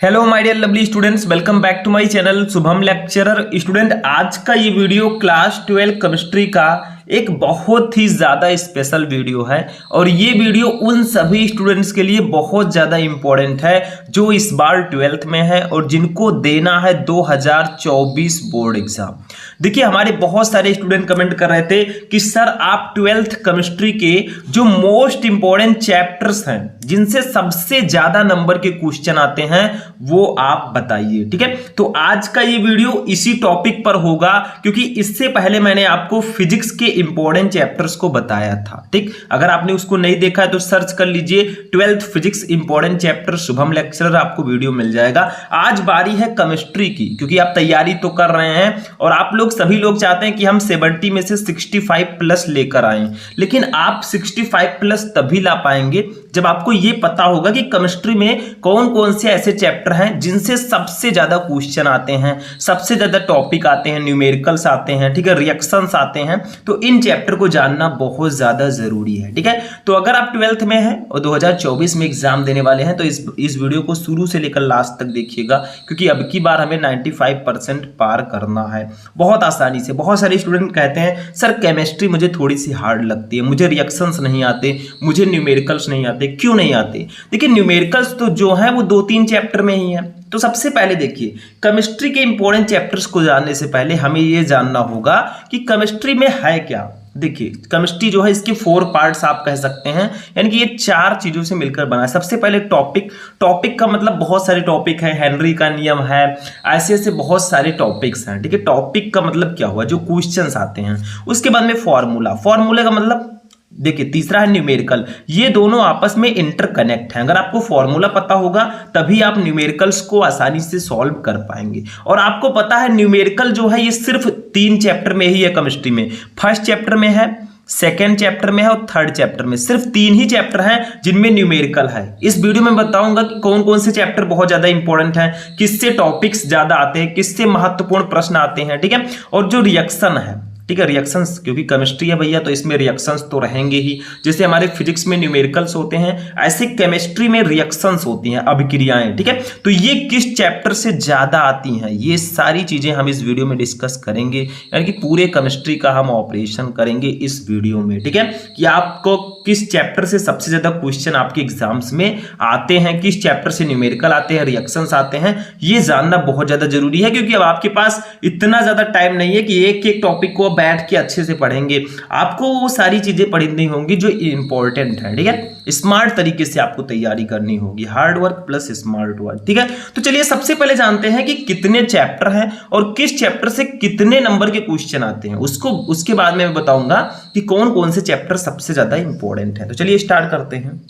Hello my dear lovely students, welcome back to my channel Shubham lecturer. Student, आज का ये video class 12 chemistry का एक बहुत ही ज़्यादा स्पेशल वीडियो है और ये वीडियो उन सभी स्टूडेंट्स के लिए बहुत ज़्यादा इम्पोर्टेंट है जो इस बार 12th में है और जिनको देना है 2024 बोर्ड एग्जाम। देखिए, हमारे बहुत सारे स्टूडेंट कमेंट कर रहे थे कि सर आप 12th केमिस्ट्री के जो मोस्ट इंपॉर्टेंट चैप्टर्स हैं जिनसे सबसे ज़्यादा नंबर के क्वेश्चन आते हैं वो आप बताइए। ठीक है, तो आज का ये वीडियो इसी टॉपिक पर होगा क्योंकि इससे पहले मैंने आपको फिजिक्स के इंपॉर्टेंट चैप्टर्स को बताया था। ठीक, अगर आपने उसको नहीं देखा है तो सर्च कर लीजिए 12th physics important chapter Shubham lecturer, आपको वीडियो मिल जाएगा। आज बारी है केमिस्ट्री की क्योंकि आप तैयारी तो कर रहे हैं और आप लोग सभी लोग चाहते हैं कि हम 70 में से 65 प्लस लेकर आए, लेकिन आप 65 प्लस तभी ला पाएंगे जब आपको यह पता होगा कि केमिस्ट्री में कौन कौन से ऐसे चैप्टर हैं जिनसे सबसे ज्यादा क्वेश्चन आते हैं, सबसे ज्यादा टॉपिक आते हैं, न्यूमेरिकल्स आते हैं, ठीक है, रिएक्शंस आते हैं। तो इन चैप्टर को जानना बहुत ज्यादा जरूरी है। ठीक है, तो अगर आप 12th में हैं और 2024 में एग्जाम देने वाले हैं तो इस वीडियो को शुरू से लेकर लास्ट तक देखिएगा क्योंकि अब की बार हमें 95% पार करना है बहुत आसानी से। बहुत सारे स्टूडेंट कहते हैं सर केमिस्ट्री मुझे थोड़ी सी हार्ड लगती है, मुझे रिएक्शंस नहीं आते, मुझे न्यूमेरिकल्स नहीं आते। क्यों नहीं आते? देखिए, न्यूमेरिकल्स तो जो है वो 2-3 चैप्टर में ही है। तो सबसे पहले देखिए, केमिस्ट्री के इंपॉर्टेंट चैप्टर्स को जानने से पहले हमें यह जानना होगा कि केमिस्ट्री में है क्या। देखिए, केमिस्ट्री जो है इसके 4 पार्ट्स आप कह सकते हैं, यानी कि ये 4 चीजों से मिलकर बना है। सबसे पहले टॉपिक का मतलब बहुत सारे टॉपिक है, हेनरी का नियम है, ऐसे ऐसे बहुत सारे टॉपिक्स हैं। ठीक है, टॉपिक का मतलब क्या हुआ, जो क्वेश्चंस आते हैं। उसके बाद में फॉर्मूले का मतलब देखिए, तीसरा है न्यूमेरिकल। ये दोनों आपस में इंटरकनेक्ट हैं। अगर आपको फॉर्मूला पता होगा तभी आप न्यूमेरिकल्स को आसानी से सॉल्व कर पाएंगे। और आपको पता है न्यूमेरिकल जो है ये सिर्फ 3 चैप्टर में ही है केमिस्ट्री में। फर्स्ट चैप्टर में है, सेकेंड चैप्टर में है और थर्ड चैप्टर में। सिर्फ 3 ही चैप्टर हैं जिनमें न्यूमेरिकल है। इस वीडियो में बताऊंगा कि कौन कौन से चैप्टर बहुत ज्यादा इंपॉर्टेंट हैं, किससे टॉपिक्स ज्यादा आते हैं, किससे महत्वपूर्ण प्रश्न आते हैं। ठीक है, और जो रिएक्शन है, ठीक है, रिएक्शंस, क्योंकि केमिस्ट्री है भैया तो इसमें रिएक्शंस तो रहेंगे ही। जैसे हमारे फिजिक्स में न्यूमेरिकल्स होते हैं ऐसे केमिस्ट्री में रिएक्शंस होती हैं, अभिक्रियाएं। ठीक है, तो ये किस चैप्टर से ज्यादा आती हैं, ये सारी चीजें हम इस वीडियो में डिस्कस करेंगे। यानी कि पूरे केमिस्ट्री का हम ऑपरेशन करेंगे इस वीडियो में। ठीक है, कि आपको किस चैप्टर से सबसे ज्यादा क्वेश्चन आपके एग्जाम्स में आते हैं, किस चैप्टर से न्यूमेरिकल आते हैं, रिएक्शंस आते हैं, ये जानना बहुत ज्यादा जरूरी है। क्योंकि अब आपके पास इतना ज्यादा टाइम नहीं है कि एक एक टॉपिक को बैठ के अच्छे से पढ़ेंगे। आपको वो सारी चीजें पढ़नी होंगी जो इंपॉर्टेंट है। ठीक है, स्मार्ट तरीके से आपको तैयारी करनी होगी, hard work plus smart work. ठीक है, तो चलिए सबसे पहले जानते हैं कि कितने चैप्टर हैं और किस चैप्टर से कितने नंबर के क्वेश्चन आते हैं। उसके बाद में मैं बताऊंगा कि कौन कौन से चैप्टर सबसे ज्यादा इंपॉर्टेंट है। तो चलिए स्टार्ट करते हैं।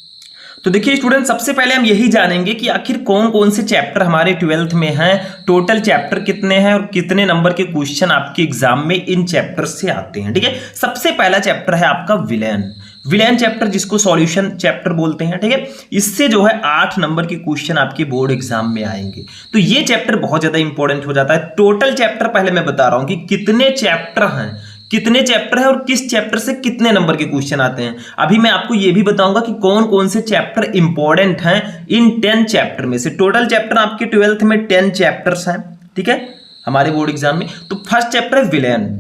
तो देखिए स्टूडेंट, सबसे पहले हम यही जानेंगे कि आखिर कौन कौन से चैप्टर हमारे 12th में हैं, टोटल चैप्टर कितने हैं और कितने नंबर के क्वेश्चन आपके एग्जाम में इन चैप्टर से आते हैं। ठीक है, सबसे पहला चैप्टर है आपका विलेन चैप्टर, जिसको सॉल्यूशन चैप्टर बोलते हैं। ठीक है, इससे जो है 8 नंबर के क्वेश्चन आपके बोर्ड एग्जाम में आएंगे। तो ये चैप्टर बहुत ज्यादा इंपॉर्टेंट हो जाता है। टोटल चैप्टर पहले मैं बता रहा हूं कि कितने चैप्टर हैं और किस चैप्टर से कितने नंबर के क्वेश्चन आते हैं। अभी मैं आपको यह भी बताऊंगा कि कौन कौन से चैप्टर इंपॉर्टेंट हैं इन 10 चैप्टर में से। टोटल चैप्टर आपके 12th में 10 चैप्टर्स हैं। ठीक है, हमारे बोर्ड एग्जाम में। तो फर्स्ट चैप्टर है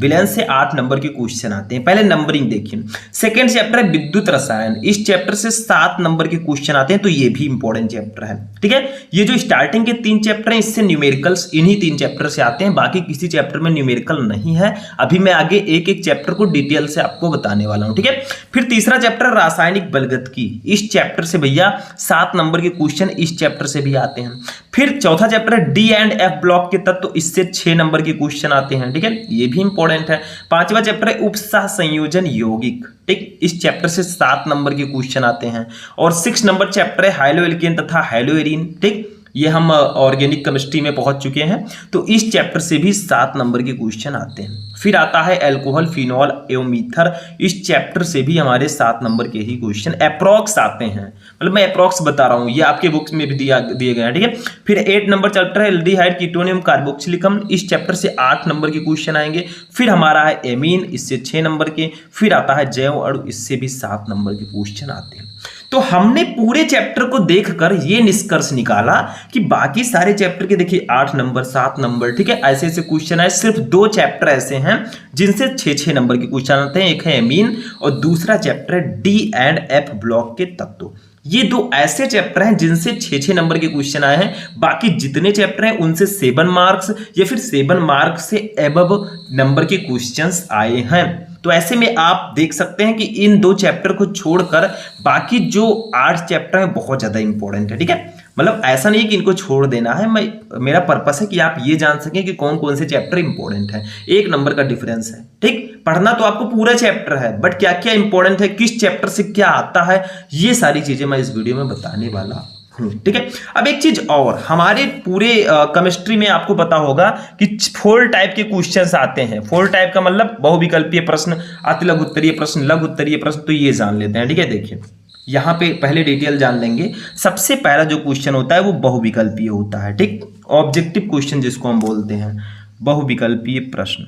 विलेन से 8 नंबर के क्वेश्चन आते हैं। पहले नंबरिंग देखिए। सेकंड चैप्टर है विद्युत रसायन, इस चैप्टर से 7 नंबर के क्वेश्चन आते हैं। तो ये भी इंपॉर्टेंट चैप्टर है। ठीक है, ये जो स्टार्टिंग के 3 चैप्टर हैं इससे न्यूमेरिकल्स इन्हीं 3 चैप्टर से आते हैं, बाकी किसी चैप्टर में न्यूमेरिकल नहीं है। अभी मैं आगे एक एक चैप्टर को डिटेल से आपको बताने वाला हूं। ठीक है, फिर तीसरा चैप्टर रासायनिक बलगतकी, इस चैप्टर से भैया 7 नंबर के क्वेश्चन इस चैप्टर से भी आते हैं। फिर चौथा चैप्टर है डी एंड एफ ब्लॉक के तत्व, इससे 6 नंबर के क्वेश्चन आते हैं। ठीक है, ये भी इंपॉर्टेंट है। पांचवा चैप्टर है उपसह संयोजन यौगिक, ठीक, इस चैप्टर से 7 नंबर के क्वेश्चन आते हैं। और 6 नंबर चैप्टर है हाइलोएल्केन तथा हाइलोएरीन। ठीक, ये हम ऑर्गेनिक केमिस्ट्री में पहुंच चुके हैं। तो इस चैप्टर से भी 7 नंबर के क्वेश्चन आते हैं। फिर आता है अल्कोहल, फिनॉल एवं ईथर, इस चैप्टर से भी हमारे 7 नंबर के ही क्वेश्चन अप्रॉक्स आते हैं। मतलब मैं अप्रॉक्स बता रहा हूं, ये आपके बुक्स में भी दिए गए हैं। ठीक है, फिर 8 नंबर चैप्टर है एल्डिहाइड कीटोनियम कार्बोक्सिलिक अम्ल, इस चैप्टर से 8 नंबर के क्वेश्चन आएंगे। फिर हमारा है एमीन, इससे 6 नंबर के। फिर आता है जैव अणु, इससे भी 7 नंबर के क्वेश्चन आते हैं। तो हमने पूरे चैप्टर को देखकर ये निष्कर्ष निकाला कि बाकी सारे चैप्टर के देखिए 8 नंबर 7 नंबर, ठीक है, ऐसे ऐसे क्वेश्चन आए। सिर्फ 2 चैप्टर ऐसे हैं जिनसे 6-6 नंबर के क्वेश्चन आते हैं, एक है एमीन और दूसरा चैप्टर है डी एंड एफ ब्लॉक के तत्व। ये 2 ऐसे चैप्टर हैं जिनसे 6-6 नंबर के क्वेश्चन आए हैं। बाकी जितने चैप्टर हैं उनसे 7 मार्क्स या फिर 7 मार्क्स से अबव नंबर के क्वेश्चंस आए हैं। तो ऐसे में आप देख सकते हैं कि इन 2 चैप्टर को छोड़कर बाकी जो 8 चैप्टर हैं बहुत ज्यादा इंपॉर्टेंट है, ठीक है। मतलब ऐसा नहीं कि इनको छोड़ देना है, मेरा पर्पस है कि आप ये जान सकें कि कौन कौन से चैप्टर इंपॉर्टेंट है। 1 नंबर का डिफरेंस है, ठीक। पढ़ना तो आपको पूरा चैप्टर है, बट क्या क्या इंपॉर्टेंट है, किस चैप्टर से क्या आता है, ये सारी चीजें मैं इस वीडियो में बताने वाला हूं, ठीक है। अब एक चीज और, हमारे पूरे केमिस्ट्री में आपको पता होगा कि 4 टाइप के क्वेश्चंस आते हैं। 4 टाइप का मतलब बहुविकल्पीय प्रश्न, अति लघु उत्तरीय प्रश्न, लघु उत्तरीय प्रश्न, तो ये जान लेते हैं, ठीक है। देखिए यहां पे पहले डिटेल जान लेंगे। सबसे पहला जो क्वेश्चन होता है वो बहुविकल्पीय होता है, ठीक। ऑब्जेक्टिव क्वेश्चन जिसको हम बोलते हैं, बहुविकल्पीय प्रश्न,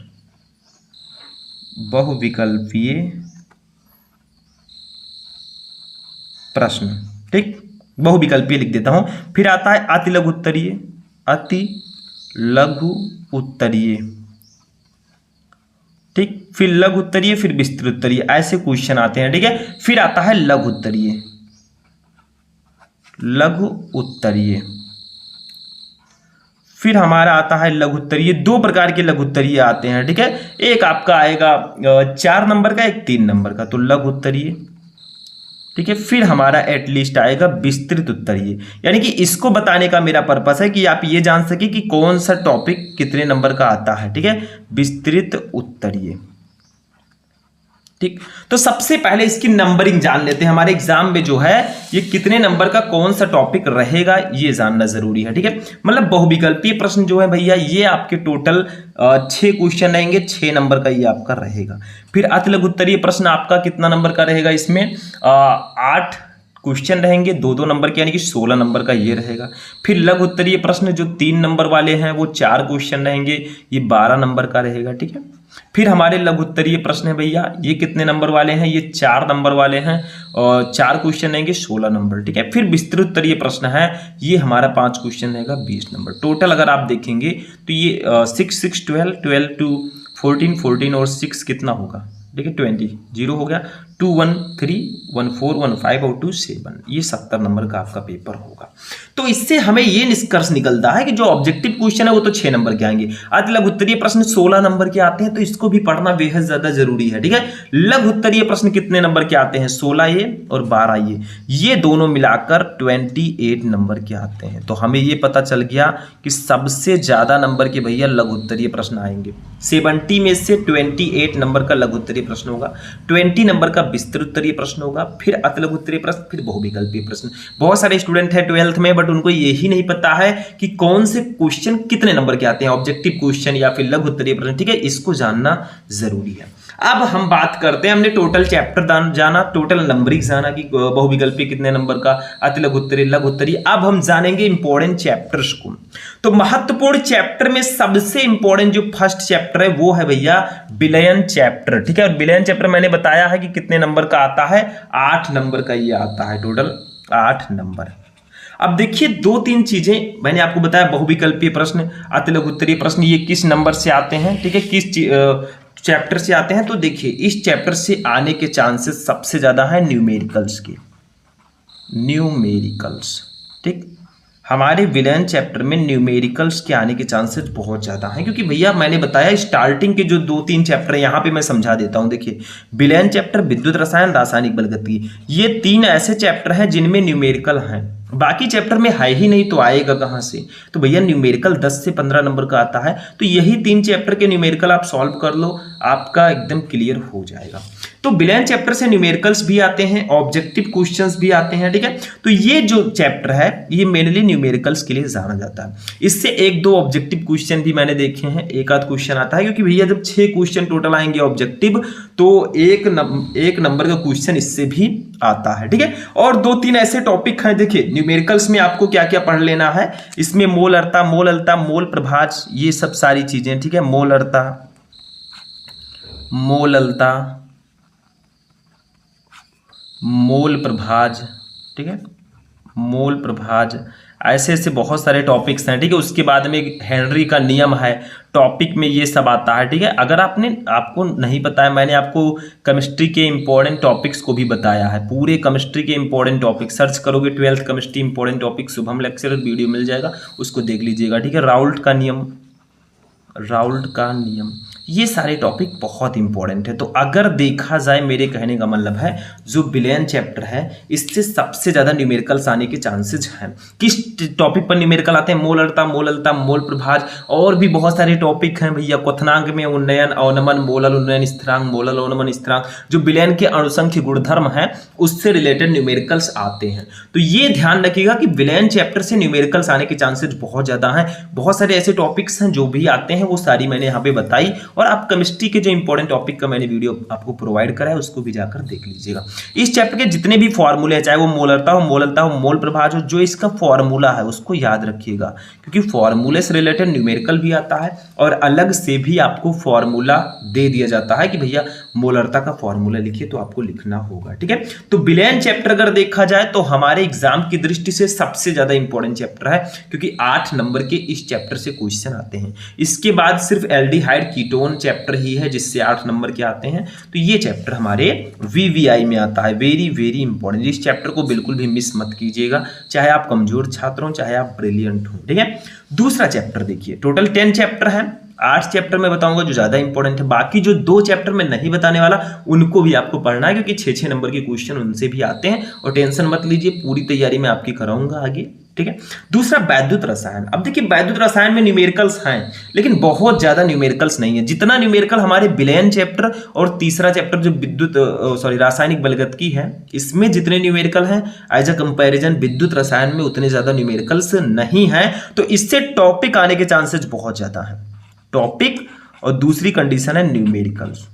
बहुविकल्पीय प्रश्न, ठीक। बहुविकल्पीय लिख देता हूं। फिर आता है अति लघु उत्तरीय, अति लघु उत्तरीय, ठीक। फिर लघु उत्तरीय, फिर विस्तृत उत्तरीय, ऐसे क्वेश्चन आते हैं, ठीक है। फिर आता है लघु उत्तरीय, लघु उत्तरीय। फिर हमारा आता है लघु उत्तरीय। 2 प्रकार के लघु उत्तरीय आते हैं, ठीक है। एक आपका आएगा 4 नंबर का, एक 3 नंबर का, तो लघु उत्तरीय, ठीक है। फिर हमारा एटलीस्ट आएगा विस्तृत उत्तरीय, यानी कि इसको बताने का मेरा पर्पस है कि आप ये जान सके कि कौन सा टॉपिक कितने नंबर का आता है, ठीक है। विस्तृत उत्तरीय, ठीक। तो सबसे पहले इसकी नंबरिंग जान लेते हैं। हमारे एग्जाम में जो है ये कितने नंबर का कौन सा टॉपिक रहेगा ये जानना जरूरी है, ठीक है। मतलब बहुविकल्पीय प्रश्न जो है भैया ये आपके टोटल 6 क्वेश्चन रहेंगे, 6 नंबर का ये आपका रहेगा। फिर अति लघु उत्तरीय प्रश्न आपका कितना नंबर का रहेगा, इसमें 8 क्वेश्चन रहेंगे, 2-2 नंबर के, यानी कि 16 नंबर का ये रहेगा। फिर लघु उत्तरीय प्रश्न जो 3 नंबर वाले हैं वो 4 क्वेश्चन रहेंगे, ये 12 नंबर का रहेगा, ठीक है। फिर हमारे लघु उत्तरीय प्रश्न है भैया ये कितने नंबर वाले हैं, ये 4 नंबर वाले हैं और 4 क्वेश्चन रहेंगे, 16 नंबर, ठीक है। फिर विस्तृत उत्तरीय प्रश्न है, ये हमारा 5 क्वेश्चन रहेगा, 20 नंबर टोटल। अगर आप देखेंगे तो ये 6 6 12 12 2 14 14 और 6 कितना होगा, देखिए 20, 0 हो गया, 2 1 3 1 4 1 5 और 2 7, ये 70 नंबर का आपका पेपर होगा। तो इससे हमें ये निष्कर्ष निकलता है कि जो ऑब्जेक्टिव क्वेश्चन है वो तो 6 नंबर के आएंगे। अति लघु उत्तरीय प्रश्न 16 नंबर के आते हैं, तो इसको भी पढ़ना बेहद ज्यादा जरूरी है, ठीक है। लघु उत्तरीय प्रश्न कितने नंबर के आते हैं, 16 ये और 12 ये दोनों मिलाकर 28 नंबर के आते हैं। तो हमें ये पता चल गया कि सबसे ज्यादा नंबर के भैया लघु उत्तरीय प्रश्न आएंगे। 70 में से 28 नंबर का लघु उत्तरीय प्रश्न होगा, 20 नंबर का विस्तृत उत्तरीय प्रश्न होगा, फिर अति लघु उत्तरीय प्रश्न, फिर बहुविकल्पीय प्रश्न। बहुत सारे स्टूडेंट है 12th में, बट उनको यही नहीं पता है कि कौन से क्वेश्चन कितने नंबर के आते हैं, ऑब्जेक्टिव क्वेश्चन या फिर लघु उत्तरीय प्रश्न, ठीक है। इसको जानना जरूरी है। अब हम बात करते हैं, हमने टोटल चैप्टर जाना, टोटल नंबरिंग जाना कि बहुविकल्पीय कितने नंबर का, अति लघु उत्तरीय, लघु उत्तरीय। अब हम जानेंगे इंपॉर्टेंट चैप्टर्स को। तो महत्वपूर्ण चैप्टर में सबसे इंपॉर्टेंट जो फर्स्ट चैप्टर है वो है भैया विलयन चैप्टर, ठीक है। और विलयन चैप्टर मैंने बताया है कि कितने नंबर का आता है, 8 नंबर का ये आता है, टोटल 8 नंबर। अब देखिए 2-3 चीजें मैंने आपको बताया, बहुविकल्पीय प्रश्न, अति लघु उत्तरीय प्रश्न, ये किस नंबर से आते हैं, ठीक है, किस चैप्टर से आते हैं। तो देखिए इस चैप्टर से आने के चांसेस सबसे ज्यादा है न्यूमेरिकल्स के, न्यूमेरिकल्स, ठीक। हमारे विलयन चैप्टर में न्यूमेरिकल्स के आने के चांसेस बहुत ज्यादा हैं, क्योंकि भैया मैंने बताया स्टार्टिंग के जो 2-3 चैप्टर है यहाँ पे मैं समझा देता हूँ। देखिए विलयन चैप्टर, विद्युत रसायन, रासायनिक बलगति, ये 3 ऐसे चैप्टर हैं जिनमें न्यूमेरिकल हैं। बाकी चैप्टर में है ही नहीं तो आएगा कहां से। तो भैया न्यूमेरिकल 10 से 15 नंबर का आता है, तो यही 3 चैप्टर के न्यूमेरिकल आप सॉल्व कर लो, आपका एकदम क्लियर हो जाएगा। तो विलयन चैप्टर से न्यूमेरिकल्स भी आते हैं, ऑब्जेक्टिव क्वेश्चंस भी आते हैं, ठीक है। तो ये जो चैप्टर है ये मेनली न्यूमेरिकल्स के लिए जाना जाता है। इससे 1-2 ऑब्जेक्टिव क्वेश्चन भी मैंने देखे हैं, एक आध क्वेश्चन आता है, क्योंकि भैया जब 6 क्वेश्चन टोटल आएंगे ऑब्जेक्टिव, तो एक नंबर का क्वेश्चन इससे भी आता है, ठीक है। और 2-3 ऐसे टॉपिक हैं, देखिए न्यूमेरिकल्स में आपको क्या क्या पढ़ लेना है, इसमें मोलरता, मोललता, मोल प्रभाज, ये सब सारी चीजें, ठीक है। मोलरता, मोललता, मोल प्रभाज, ठीक है, मोल प्रभाज, ऐसे ऐसे बहुत सारे टॉपिक्स हैं, ठीक है। उसके बाद में हेनरी का नियम है, टॉपिक में ये सब आता है, ठीक है। अगर आपको नहीं पता है, मैंने आपको केमिस्ट्री के इंपॉर्टेंट टॉपिक्स को भी बताया है, पूरे केमिस्ट्री के इंपॉर्टेंट टॉपिक सर्च करोगे 12th chemistry important topic Shubham lecturer video मिल जाएगा, उसको देख लीजिएगा, ठीक है। राउल्ट का नियम, ये सारे टॉपिक बहुत इंपॉर्टेंट है। तो अगर देखा जाए, मेरे कहने का मतलब है जो बिलियन चैप्टर है इससे सबसे ज्यादा न्यूमेरिकल्स आने के चांसेस हैं। किस टॉपिक पर न्यूमेरिकल आते हैं? मोलरता, मोल प्रभाज, और भी बहुत सारे टॉपिक हैं भैया। क्वथनांक में उन्नयन, अवनमन, मोलल उन्नयन स्थिरांक, मोलल अवनमन स्थिरांक, जो बिलियन के अणुसंख्य गुणधर्म है उससे रिलेटेड न्यूमेरिकल्स आते हैं। तो ये ध्यान रखिएगा कि बिलियन चैप्टर से न्यूमेरिकल्स आने के चांसेस बहुत ज्यादा हैं। बहुत सारे ऐसे टॉपिक्स हैं जो भी आते हैं, वो सारी मैंने यहाँ पे बताई, और आप केमिस्ट्री के जो इंपॉर्टेंट टॉपिक का मैंने वीडियो आपको प्रोवाइड करा है उसको भी जाकर देख लीजिएगा। इस चैप्टर के जितने भी फॉर्मूले हैं, चाहे वो मोलरता हो, मोल प्रभाज हो, जो इसका फॉर्मूला है उसको याद रखिएगा, क्योंकि फॉर्मूले से रिलेटेड न्यूमेरिकल भी आता है और अलग से भी आपको फॉर्मूला दे दिया जाता है कि भैया मोलरता का फॉर्मूला लिखिए, तो आपको लिखना होगा, ठीक है। तो बिलियन चैप्टर अगर देखा जाए तो हमारे एग्जाम की दृष्टि से सबसे ज्यादा इंपॉर्टेंट चैप्टर है, क्योंकि 8 नंबर के इस चैप्टर से क्वेश्चन आते हैं। इसके बाद सिर्फ एल्डिहाइड कीटोन चैप्टर ही है जिससे 8 नंबर के आते हैं। तो ये चैप्टर हमारे वीवीआई में आता है, वेरी वेरी इंपॉर्टेंट। इस चैप्टर को बिल्कुल भी मिस मत कीजिएगा, चाहे आप कमजोर छात्र हो, चाहे आप ब्रिलियंट हो, ठीक है। दूसरा चैप्टर देखिए, टोटल 10 चैप्टर है, 8 चैप्टर में बताऊंगा जो ज्यादा इंपॉर्टेंट है, बाकी जो 2 चैप्टर में नहीं बताने वाला उनको भी आपको पढ़ना है, क्योंकि 6-6 नंबर के क्वेश्चन उनसे भी आते हैं। और टेंशन मत लीजिए, पूरी तैयारी मैं आपकी कराऊंगा आगे, ठीक है। दूसरा वैद्युत रसायन। अब देखिए वैद्युत रसायन में न्यूमेरिकल्स हैं, लेकिन बहुत ज्यादा न्यूमेरिकल्स नहीं है जितना न्यूमेरिकल हमारे बिलियन चैप्टर और तीसरा चैप्टर जो रासायनिक बलगतकी है, इसमें जितने न्यूमेरिकल हैं एज अ कंपैरिजन विद्युत रसायन में उतने ज्यादा न्यूमेरिकल्स नहीं है। तो इससे टॉपिक आने के चांसेस बहुत ज्यादा है, टॉपिक, और दूसरी कंडीशन है न्यूमेरिकल्स,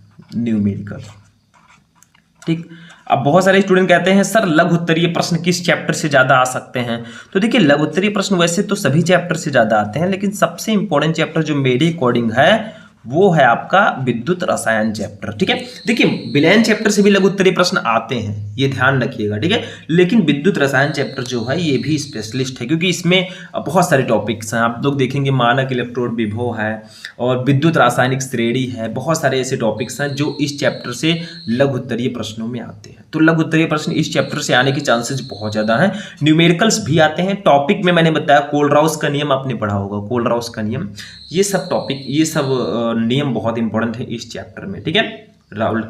ठीक। अब बहुत सारे स्टूडेंट कहते हैं सर लघु उत्तरीय प्रश्न किस चैप्टर से ज्यादा आ सकते हैं? तो देखिए लघु उत्तरीय प्रश्न वैसे तो सभी चैप्टर से ज्यादा आते हैं, लेकिन सबसे इंपॉर्टेंट चैप्टर जो मेरे अकॉर्डिंग है वो है आपका विद्युत रसायन चैप्टर, ठीक है। देखिए बिलियन चैप्टर से भी लघु उत्तरीय प्रश्न आते हैं, ये ध्यान रखिएगा, ठीक है। लेकिन विद्युत रसायन चैप्टर जो है ये भी स्पेशलिस्ट है, क्योंकि इसमें बहुत सारे टॉपिक्स हैं। आप लोग देखेंगे मानक इलेक्ट्रोड विभव है और विद्युत रासायनिक श्रेणी है, बहुत सारे ऐसे टॉपिक्स हैं जो इस चैप्टर से लघु उत्तरीय प्रश्नों में आते हैं। तो लघु उत्तरीय प्रश्न इस चैप्टर से आने के चांसेस बहुत ज्यादा हैं। न्यूमेरिकल्स भी आते हैं। टॉपिक में मैंने बताया कोलराउस का नियम आपने पढ़ा होगा, कोलराउस का नियम, ये सब टॉपिक, ये सब नियम बहुत इंपॉर्टेंट है इस चैप्टर में, ठीक है।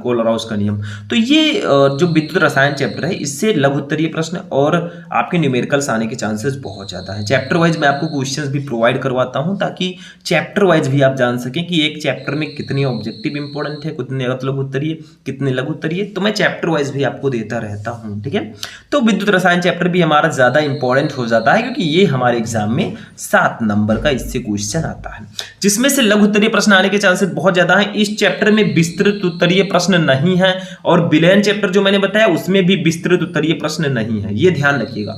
कोलराउस का नियम। तो ये जो विद्युत रसायन चैप्टर है इससे लघु उत्तरीय प्रश्न और आपके न्यूमेरिकल्स आने के चांसेस बहुत ज्यादा है। चैप्टर वाइज मैं आपको क्वेश्चंस भी प्रोवाइड करवाता हूं, ताकि चैप्टर वाइज भी आप जान सकें कि एक चैप्टर में कितने ऑब्जेक्टिव इंपॉर्टेंट है, कितने लघु उत्तरीय, कितने लघु उत्तरीय। तो मैं चैप्टर वाइज भी आपको देता रहता हूँ, ठीक है। तो विद्युत रसायन चैप्टर भी हमारा ज्यादा इंपॉर्टेंट हो जाता है, क्योंकि ये हमारे एग्जाम में 7 नंबर का इससे क्वेश्चन आता है, जिसमें से लघु उत्तरीय प्रश्न आने के चांसेस बहुत ज्यादा है। इस चैप्टर में विस्तृत उत्तरीय प्रश्न नहीं है, और बिलियन चैप्टर जो मैंने बताया उसमें भी विस्तृत उत्तरीय प्रश्न नहीं है, ये ध्यान रखिएगा।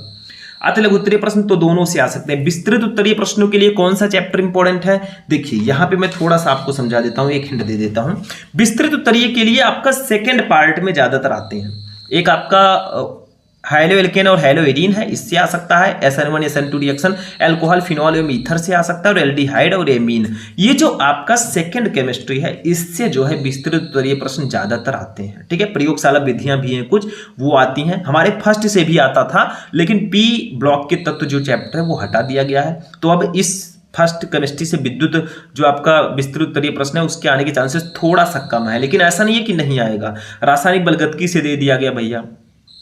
अतः लघु उत्तरीय प्रश्न तो दोनों से आ सकते हैं। विस्तृत उत्तरीय प्रश्नों के लिए कौन सा चैप्टर इंपॉर्टेंट है? देखिए यहां पे मैं थोड़ा सा आपको समझा देता हूं, एक हिंट दे देता हूं। विस्तृत उत्तरीय के लिए आपका सेकंड पार्ट में ज्यादातर आते हैं। एक आपका हाइलो एल्केन और हाइलो एडीन है, इससे आ सकता है। SN1 SN2 reaction alcohol phenol एवं ईथर से आ सकता है, और एल्डिहाइड और एमीन, ये जो आपका सेकंड केमिस्ट्री है इससे जो है विस्तृत उत्तरीय प्रश्न ज्यादातर आते हैं, ठीक है। प्रयोगशाला विधियां भी हैं कुछ, वो आती हैं। हमारे फर्स्ट से भी आता था, लेकिन पी ब्लॉक के तत्व जो चैप्टर है वो हटा दिया गया है। तो अब इस फर्स्ट केमिस्ट्री से विद्युत जो आपका विस्तृत उत्तरीय प्रश्न है उसके आने के चांसेस थोड़ा सा कम है, लेकिन ऐसा नहीं है कि नहीं आएगा। रासायनिक बलगतकी से दे दिया गया भैया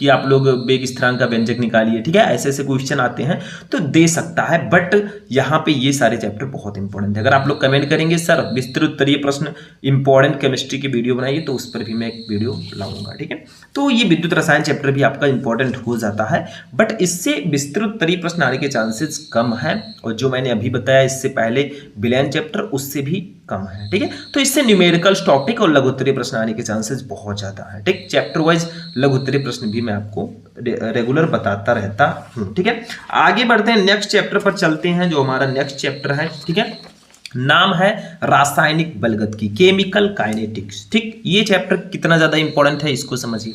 कि आप लोग वेग स्थिरांक का व्यंजक निकालिए, ठीक है। ऐसे ऐसे क्वेश्चन आते हैं तो दे सकता है, बट यहाँ पे ये सारे चैप्टर बहुत इंपॉर्टेंट है। अगर आप लोग कमेंट करेंगे सर विस्तृत उत्तरीय प्रश्न इंपॉर्टेंट केमिस्ट्री की वीडियो बनाइए, तो उस पर भी मैं एक वीडियो लाऊंगा, ठीक है। तो ये विद्युत रसायन चैप्टर भी आपका इंपॉर्टेंट हो जाता है, बट इससे विस्तृत उत्तरीय प्रश्न आने के चांसेस कम है, और जो मैंने अभी बताया इससे पहले बिलियन चैप्टर उससे भी कम है, ठीक है। तो इससे न्यूमेरिकल्स टॉपिक और लघु उत्तरीय प्रश्न आने के चांसेस बहुत ज्यादा है, ठीक। चैप्टर वाइज लघु उत्तरीय प्रश्न भी मैं आपको रेगुलर बताता रहता हूं, ठीक है। आगे बढ़ते हैं, नेक्स्ट चैप्टर पर चलते हैं, जो हमारा नेक्स्ट चैप्टर है, ठीक है। नाम है रासायनिक बलगतकी, केमिकल काइनेटिक्स, ठीक। ये चैप्टर कितना ज्यादा इंपॉर्टेंट है इसको समझिए।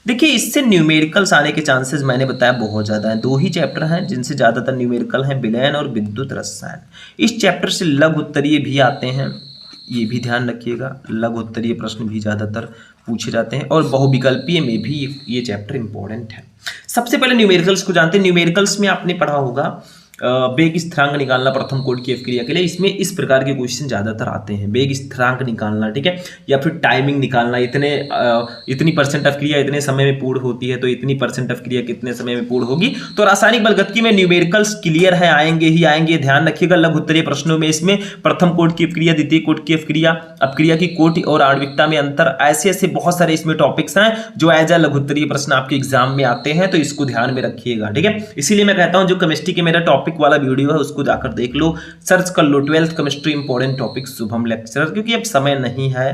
देखिए इससे न्यूमेरिकल्स आने के चांसेस मैंने बताया बहुत ज़्यादा है। 2 ही चैप्टर हैं जिनसे ज़्यादातर न्यूमेरिकल हैं, विलयन और विद्युत रसायन। इस चैप्टर से लघु उत्तरीय भी आते हैं, ये भी ध्यान रखिएगा। लघु उत्तरीय प्रश्न भी ज़्यादातर पूछे जाते हैं और बहुविकल्पीय में भी ये चैप्टर इंपॉर्टेंट है। सबसे पहले न्यूमेरिकल्स को जानते हैं। न्यूमेरिकल्स में आपने पढ़ा होगा वेग स्थिरांक निकालना प्रथम कोटि की क्रिया के लिए। इसमें इस प्रकार के क्वेश्चन ज़्यादातर आते हैं, वेग स्थिरांक निकालना, ठीक है, या फिर टाइमिंग निकालना। इतनी परसेंट ऑफ क्रिया इतने समय में पूर्ण होती है, तो इतनी परसेंट ऑफ क्रिया कितने समय में पूर्ण होगी। तो रासायनिक बलगतिकी में न्यूमेरिकल्स क्लियर है, आएंगे ही आएंगे, ध्यान रखिएगा। लघु उत्तरीय प्रश्नों में इसमें प्रथम कोटि की अपक्रिया, द्वितीय कोटि की अपक्रिया, अपक्रिया की कोटि और आणविकता में अंतर, ऐसे ऐसे बहुत सारे इसमें टॉपिक्स हैं जो एज अ लघु उत्तरीय प्रश्न आपके एग्जाम में आते हैं, तो इसको ध्यान में रखिएगा, ठीक है। इसीलिए मैं कहता हूं जो केमिस्ट्री के मेरा टॉपिक वाला वीडियो है उसको जाकर देख लो, सर्च कर लो 12th chemistry important topic Shubham lecturer, क्योंकि अब समय नहीं है।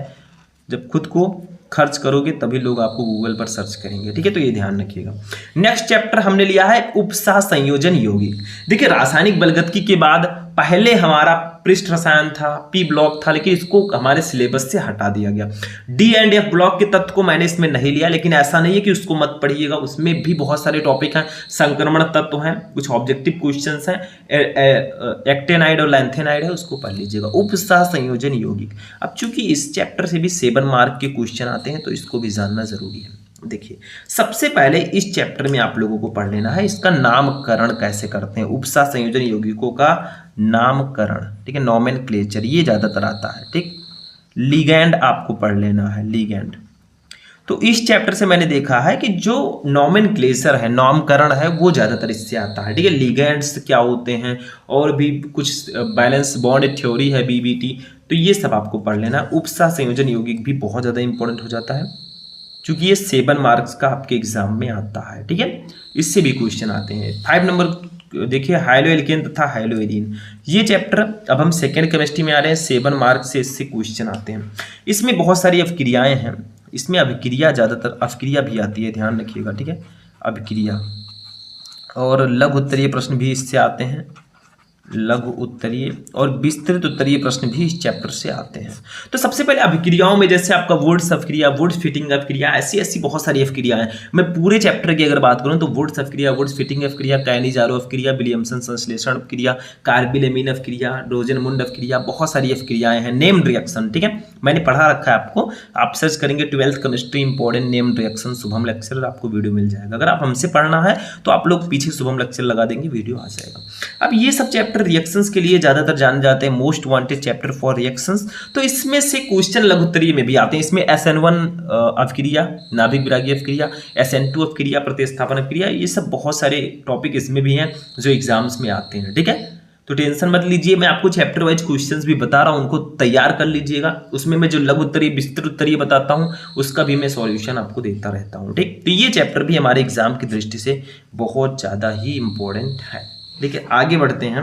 जब खुद को खर्च करोगे तभी लोग आपको गूगल पर सर्च करेंगे, ठीक है, तो ये ध्यान रखिएगा। नेक्स्ट चैप्टर हमने लिया है उपसह संयोजन यौगिक। देखिए रासायनिक बलगतिकी के बाद पहले हमारा पृष्ठ रसायन था, पी ब्लॉक था, लेकिन इसको हमारे सिलेबस से हटा दिया गया। डी एंड एफ ब्लॉक के तत्व को मैंने इसमें नहीं लिया, लेकिन ऐसा नहीं है कि उसको मत पढ़िएगा, उसमें भी बहुत सारे टॉपिक हैं, संक्रमण तत्व हैं, कुछ ऑब्जेक्टिव क्वेश्चंस हैं, एक्टेनाइड और लैंथेनाइड है, उसको पढ़ लीजिएगा। उपसह संयोजन यौगिक, अब चूंकि इस चैप्टर से भी 7 मार्क के क्वेश्चन आते हैं तो इसको भी जानना जरूरी है। देखिए सबसे पहले इस चैप्टर में आप लोगों को पढ़ लेना है इसका नामकरण कैसे करते हैं, उपसह संयोजन यौगिकों का नामकरण, ठीक है, नोमेनक्लेचर, ये ज्यादातर आता है, ठीक। लिगैंड आपको पढ़ लेना है, लिगैंड। तो इस चैप्टर से मैंने देखा है कि जो नोमेनक्लेचर है, नामकरण है, वो ज्यादातर इससे आता है, ठीक है। लिगैंड्स क्या होते हैं और भी कुछ बैलेंस बॉन्ड थ्योरी है, बीबीटी, तो ये सब आपको पढ़ लेना। उपसह संयोजन यौगिक भी बहुत ज्यादा इंपॉर्टेंट हो जाता है क्योंकि ये 7 मार्क्स का आपके एग्जाम में आता है, ठीक है, इससे भी क्वेश्चन आते हैं। 5 नंबर देखिए हाइलो एल्केन तथा हाइलो एरीन, ये चैप्टर अब हम सेकेंड केमिस्ट्री में आ रहे हैं, 7 मार्क्स से इससे क्वेश्चन आते हैं। इसमें बहुत सारी अभिक्रियाएं हैं, इसमें अभिक्रिया ज्यादातर अभिक्रिया भी आती है, ध्यान रखिएगा, ठीक है, अभिक्रिया, और लघु उत्तरीय प्रश्न भी इससे आते हैं, लघु उत्तरीय और विस्तृत उत्तरीय प्रश्न भी इस चैप्टर से आते हैं। तो सबसे पहले अभिक्रियाओं में जैसे आपका वुड्स अभिक्रिया, वुड्स फिटिंग अभिक्रिया, ऐसी बहुत सारी अभिक्रिया हैं। मैं पूरे चैप्टर की अगर बात करूं तो वुड्स अभिक्रिया, वुड्स फिटिंग अभिक्रिया, कैनिजारो अभिक्रिया, विलियमसन संश्लेषण अभिक्रिया, कार्बिलेमीन अभिक्रिया, रोजेनमुंड अभिक्रिया, बहुत सारी अभिक्रियाएं हैं। नेम्ड रिएक्शन, ठीक है, मैंने पढ़ा रखा है आपको, आप सर्च करेंगे 12th chemistry important named reaction Shubham lecturer, आपको वीडियो मिल जाएगा। अगर आप हमसे पढ़ना है तो आप लोग पीछे शुभम लेक्चर लगा देंगे, वीडियो आ जाएगा। अब ये सब चैप्टर रिएक्शंस के लिए ज्यादातर जाने जाते हैं, most wanted chapter for reactions. तो इसमें से क्वेश्चन लघु उत्तरीय में भी आते हैं। इसमें SN1 अभिक्रिया, नाभिक विरागी अभिक्रिया, SN2 अभिक्रिया, प्रतिस्थापन अभिक्रिया, ये सब बहुत सारे टॉपिक इसमें भी हैं जो एग्जाम्स में आते हैं, ठीक है। तो टेंशन मत लीजिए, मैं आपको चैप्टर वाइज क्वेश्चंस भी बता रहा हूं, उनको तैयार कर लीजिएगा। उसमें मैं जो लघु उत्तरीय विस्तृत उत्तरीय बताता हूं उसका भी मैं सॉल्यूशन आपको देता रहता हूं, ठीक। तो ये चैप्टर भी हमारे एग्जाम की दृष्टि से बहुत ज्यादा ही इंपॉर्टेंट है। देखिए आगे बढ़ते हैं,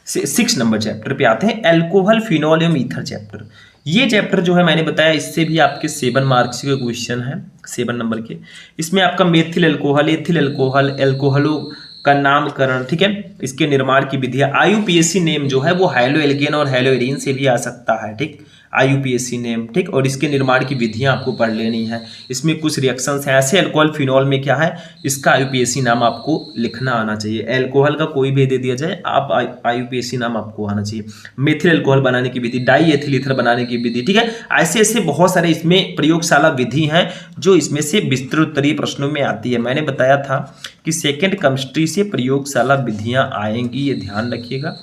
6 नंबर चैप्टर पे आते हैं, एल्कोहल फिनॉल एवं ईथर चैप्टर। ये चैप्टर जो है मैंने बताया इससे भी आपके 7 मार्क्स के क्वेश्चन है, 7 नंबर के। इसमें आपका मेथिल एल्कोहल, एथिल एल्कोहल, एल्कोहलों का नामकरण, ठीक है, इसके निर्माण की विधियां। IUPAC नेम जो है वो हाइलो एल्केन और हाइलो एरीन से भी आ सकता है, ठीक, IUPAC नेम, ठीक, और इसके निर्माण की विधियां आपको पढ़ लेनी है। इसमें कुछ रिएक्शंस हैं ऐसे, अल्कोहल फिनॉल में क्या है, इसका IUPAC नाम आपको लिखना आना चाहिए। एल्कोहल का कोई भी दे दिया जाए, आप IUPAC नाम आपको आना चाहिए। मेथिल एल्कोहल बनाने की विधि, डाई एथिल ईथर बनाने की विधि, ठीक है, ऐसे ऐसे बहुत सारे इसमें प्रयोगशाला विधि हैं जो इसमें से विस्तृत उत्तरीय प्रश्नों में आती है। मैंने बताया था कि सेकेंड केमिस्ट्री से प्रयोगशाला विधियां आएंगी, ये ध्यान रखिएगा।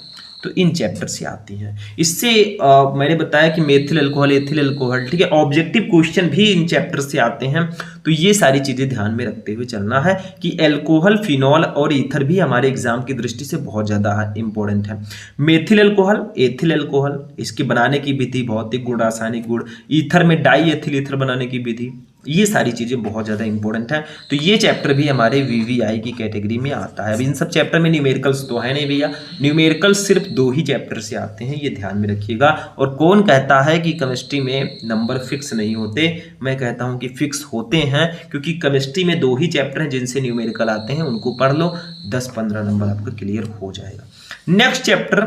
तो इन चैप्टर से आती हैं। इससे मैंने बताया कि मेथिल अल्कोहल, एथिल अल्कोहल, ठीक है, ऑब्जेक्टिव क्वेश्चन भी इन चैप्टर से आते हैं। तो ये सारी चीजें ध्यान में रखते हुए चलना है कि एल्कोहल, फिनॉल और ईथर भी हमारे एग्जाम की दृष्टि से बहुत ज्यादा इंपॉर्टेंट है। मेथिल अल्कोहल, एथिल अल्कोहल, इसके बनाने की विधि, भौतिक गुण, रासायनिक गुण, ईथर में डाई एथिल ईथर बनाने की विधि, ये सारी चीजें बहुत ज्यादा इंपॉर्टेंट है। तो ये चैप्टर भी हमारे VVI की कैटेगरी में आता है। अब इन सब चैप्टर में न्यूमेरिकल्स तो है नहीं भैया, न्यूमेरिकल्स सिर्फ 2 ही चैप्टर से आते हैं, ये ध्यान में रखिएगा। और कौन कहता है कि केमिस्ट्री में नंबर फिक्स नहीं होते, मैं कहता हूं कि फिक्स होते हैं, क्योंकि केमिस्ट्री में 2 ही चैप्टर हैं जिनसे न्यूमेरिकल आते हैं, उनको पढ़ लो, 10-15 नंबर आपका क्लियर हो जाएगा। नेक्स्ट चैप्टर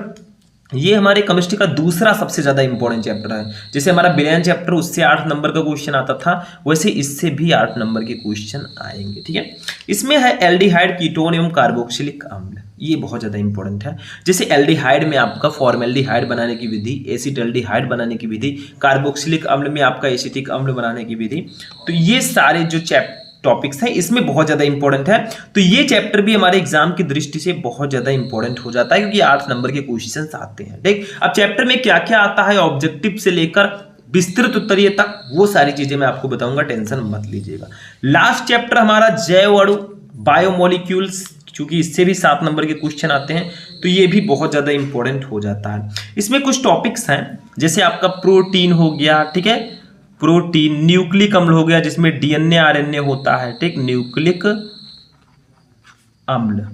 ये हमारे केमिस्ट्री का दूसरा सबसे ज़्यादा इंपॉर्टेंट चैप्टर है। जैसे हमारा बिलियन चैप्टर उससे 8 नंबर का क्वेश्चन आता था, वैसे इससे भी 8 नंबर के क्वेश्चन आएंगे। ठीक है, इसमें है एल्डिहाइड, कीटोन एवं कार्बोक्सिलिक अम्ल। ये बहुत ज़्यादा इंपॉर्टेंट है। जैसे एल्डिहाइड में आपका फॉर्मेल्डिहाइड बनाने की विधि, एसिटल्डिहाइड बनाने की विधि, कार्बोक्सिलिक अम्ल में आपका एसिटिक अम्ल बनाने की विधि। तो ये सारे जो टॉपिक्स हैं इसमें बहुत ज़्यादा इंपॉर्टेंट है। तो ये चैप्टर भी हमारे एग्जाम की दृष्टि से बहुत ज़्यादा इंपॉर्टेंट हो जाता है, क्योंकि 8 नंबर के क्वेश्चंस आते हैं। ठीक, अब चैप्टर में क्या क्या आता है, ऑब्जेक्टिव से लेकर विस्तृत उत्तरीय तक, वो सारी चीजें मैं आपको बताऊंगा, टेंशन मत लीजिएगा। लास्ट चैप्टर हमारा जैव अणु, बायोमोलिक्यूल्स, क्योंकि इससे भी 7 नंबर के क्वेश्चन आते हैं, तो ये भी बहुत ज़्यादा इंपॉर्टेंट हो जाता है। इसमें कुछ टॉपिक्स हैं, जैसे आपका प्रोटीन हो गया, ठीक है, प्रोटीन, न्यूक्लिक अम्ल हो गया जिसमें डीएनए आरएनए होता है, ठीक, न्यूक्लिक अम्ल,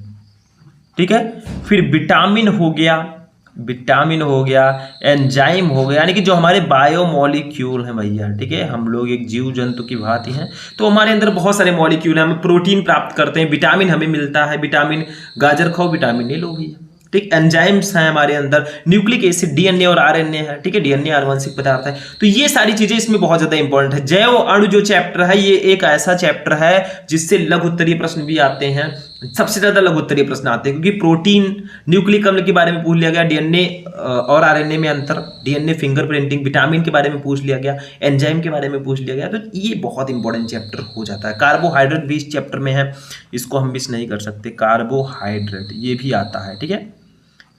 ठीक है, फिर विटामिन हो गया, एंजाइम हो गया, यानी कि जो हमारे बायोमोलिक्यूल हैं भैया, ठीक है, हम लोग एक जीव जंतु की भांति हैं, तो हमारे अंदर बहुत सारे मॉलिक्यूल हैं, हम प्रोटीन प्राप्त करते हैं, विटामिन हमें मिलता है, विटामिन गाजर खाओ विटामिन ले लो भैया, ठीक, एंजाइम्स हैं हमारे अंदर, न्यूक्लिक एसिड, डीएनए और आरएनए है, ठीक है, डीएनए आनुवंशिक पदार्थ है। तो ये सारी चीजें इसमें बहुत ज्यादा इंपॉर्टेंट है। जैव अणु जो चैप्टर है, ये एक ऐसा चैप्टर है जिससे लघु उत्तरीय प्रश्न भी आते हैं, सबसे ज्यादा लघु उत्तरीय प्रश्न आते हैं, क्योंकि प्रोटीन, न्यूक्लिक अम्ल के बारे में पूछ लिया गया, डीएनए और आरएनए में अंतर, डीएनए फिंगरप्रिंटिंग, विटामिन के बारे में पूछ लिया गया, एंजाइम के बारे में पूछ लिया गया, तो ये बहुत इंपॉर्टेंट चैप्टर हो जाता है। कार्बोहाइड्रेट भी इस चैप्टर में है, इसको हम मिस नहीं कर सकते, कार्बोहाइड्रेट ये भी आता है, ठीक है,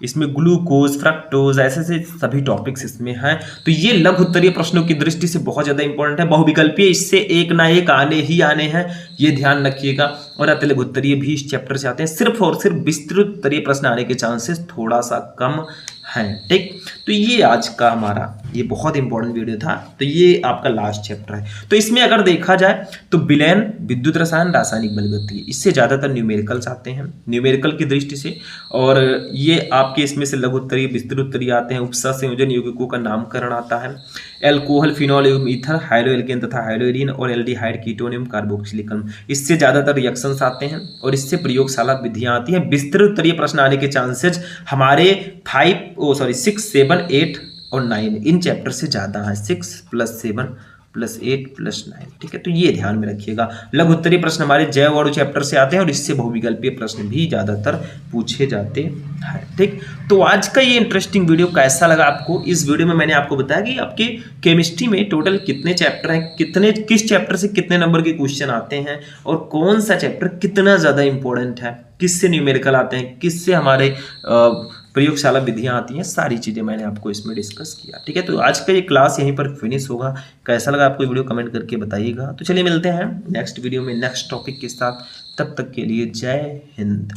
इसमें ग्लूकोज, फ्रक्टोज, ऐसे सभी टॉपिक्स इसमें हैं। तो ये लघु उत्तरीय प्रश्नों की दृष्टि से बहुत ज्यादा इंपॉर्टेंट है। बहुविकल्पीय इससे एक ना एक आने ही आने हैं, ये ध्यान रखिएगा। और अति लघु उत्तरीय भी इस चैप्टर से आते हैं, सिर्फ और सिर्फ विस्तृत उत्तरीय प्रश्न आने के चांसेस थोड़ा सा कम हैं, ठीक। तो ये आज का हमारा ये बहुत इंपॉर्टेंट वीडियो था। तो ये आपका लास्ट चैप्टर है। तो इसमें अगर देखा जाए तो विलयन, विद्युत रसायन, रासायनिक बलगति, इससे ज़्यादातर न्यूमेरिकल्स आते हैं न्यूमेरिकल की दृष्टि से। और ये आपके इसमें से लघु उत्तरीय, विस्तृत उत्तरीय आते हैं। उपसा संयोजन यौगिकों का नामकरण आता है, एल्कोहल, फिनॉल एवं ईथर, हाइड्रोएल्केन तथा हाइड्रोएरिन और एल्डिहाइड, कीटोन एवं कार्बोक्सिलिक अम्ल, इससे ज़्यादातर रिएक्शंस आते हैं और इससे प्रयोगशाला विधियाँ आती हैं। विस्तृत उत्तरीय प्रश्न आने के चांसेज हमारे 6, 7, 8 और 9 इन चैप्टर से ज़्यादा है, 6 + 7 + 8 + 9, ठीक है। तो ये ध्यान में रखिएगा, लघु उत्तरीय प्रश्न हमारे जैव अणु चैप्टर से आते हैं और इससे बहुविकल्पीय प्रश्न भी ज़्यादातर पूछे जाते हैं, ठीक। तो आज का ये इंटरेस्टिंग वीडियो कैसा लगा आपको? इस वीडियो में मैंने आपको बताया कि आपके केमिस्ट्री में टोटल कितने चैप्टर हैं, किस चैप्टर से कितने नंबर के क्वेश्चन आते हैं और कौन सा चैप्टर कितना ज़्यादा इंपॉर्टेंट है, किससे न्यूमेरिकल आते हैं, किससे हमारे प्रयोगशाला विधियां आती हैं, सारी चीज़ें मैंने आपको इसमें डिस्कस किया, ठीक है। तो आज का ये क्लास यहीं पर फिनिश होगा। कैसा लगा आपको वीडियो कमेंट करके बताइएगा। तो चलिए मिलते हैं नेक्स्ट वीडियो में नेक्स्ट टॉपिक के साथ, तब तक के लिए जय हिंद।